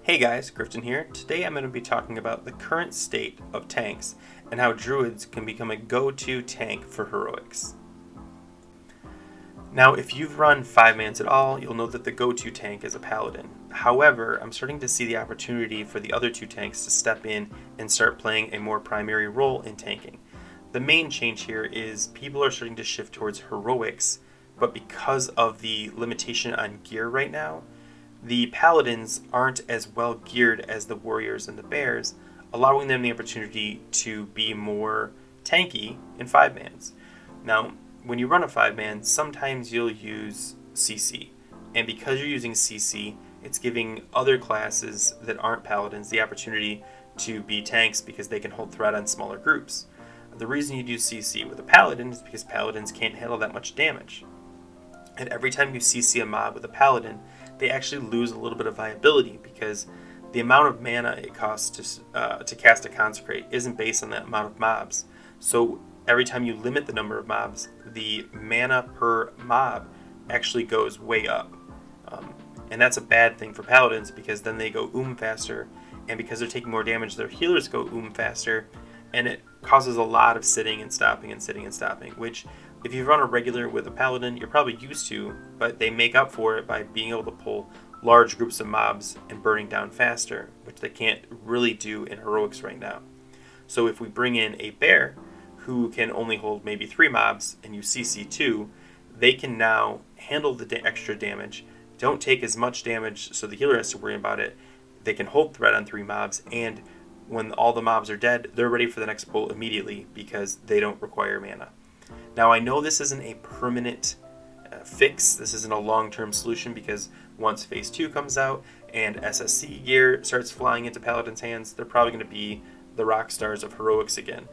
Hey guys, Griffin here. Today I'm going to be talking about the current state of tanks and how druids can become a go-to tank for heroics. Now, if you've run 5-mans at all, you'll know that the go-to tank is a paladin. However, I'm starting to see the opportunity for the other two tanks to step in and start playing a more primary role in tanking. The main change here is people are starting to shift towards heroics, but because of the limitation on gear right now, the paladins aren't as well geared as the warriors and the bears, allowing them the opportunity to be more tanky in 5-mans. Now, when you run a 5-man, sometimes you'll use CC, and because you're using CC, it's giving other classes that aren't paladins the opportunity to be tanks because they can hold threat on smaller groups. The reason you'd use CC with a paladin is because paladins can't handle that much damage. And every time you CC a mob with a paladin, they actually lose a little bit of viability because the amount of mana it costs to cast a Consecrate isn't based on that amount of mobs. So every time you limit the number of mobs, the mana per mob actually goes way up. And that's a bad thing for paladins because then they go faster, and because they're taking more damage, their healers go faster, and it causes a lot of sitting and stopping and sitting and stopping, which if you run a regular with a paladin, you're probably used to, but they make up for it by being able to pull large groups of mobs and burning down faster, which they can't really do in heroics right now. So if we bring in a bear who can only hold maybe 3 mobs and you CC 2, they can now handle the extra damage, don't take as much damage so the healer has to worry about it, they can hold threat on 3 mobs, and when all the mobs are dead, they're ready for the next pull immediately because they don't require mana. Now, I know this isn't a permanent fix. This isn't a long-term solution because once Phase 2 comes out and SSC gear starts flying into Paladin's hands, they're probably going to be the rock stars of heroics again.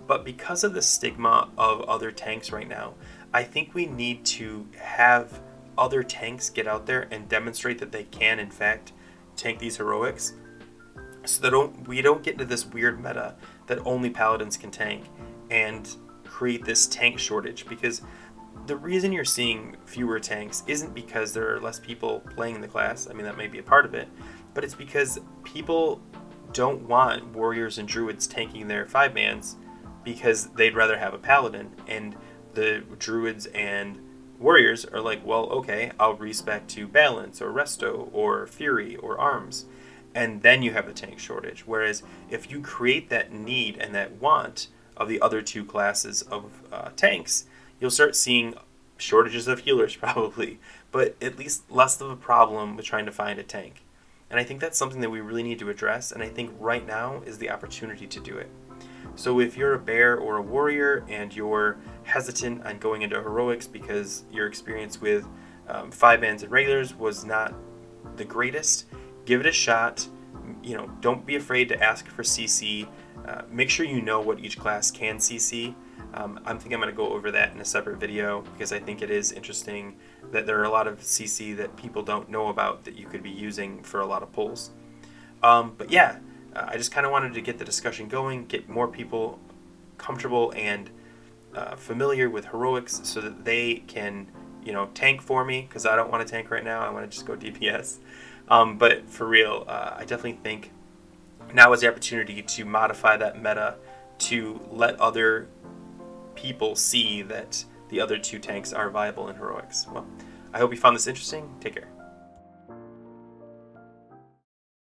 But because of the stigma of other tanks right now, I think we need to have other tanks get out there and demonstrate that they can, in fact, tank these heroics, so that we don't get into this weird meta that only Paladins can tank and create this tank shortage. Because the reason you're seeing fewer tanks isn't because there are less people playing in the class. I mean, that may be a part of it, but it's because people don't want warriors and druids tanking their 5-mans because they'd rather have a paladin, and the druids and warriors are like, well, okay, I'll respec to balance or resto or fury or arms, and then you have a tank shortage. Whereas if you create that need and that want of the other two classes of tanks, you'll start seeing shortages of healers probably, but at least less of a problem with trying to find a tank. And I think that's something that we really need to address, and I think right now is the opportunity to do it. So if you're a bear or a warrior and you're hesitant on going into heroics because your experience with 5-mans and regulars was not the greatest, give it a shot. Don't be afraid to ask for CC. Make sure you know what each class can CC. I think I'm going to go over that in a separate video because I think it is interesting that there are a lot of CC that people don't know about that you could be using for a lot of pulls. But yeah, I just kind of wanted to get the discussion going, get more people comfortable and familiar with heroics so that they can, tank for me, because I don't want to tank right now. I want to just go DPS. But for real, I definitely think now is the opportunity to modify that meta to let other people see that the other two tanks are viable in heroics. Well, I hope you found this interesting. Take care.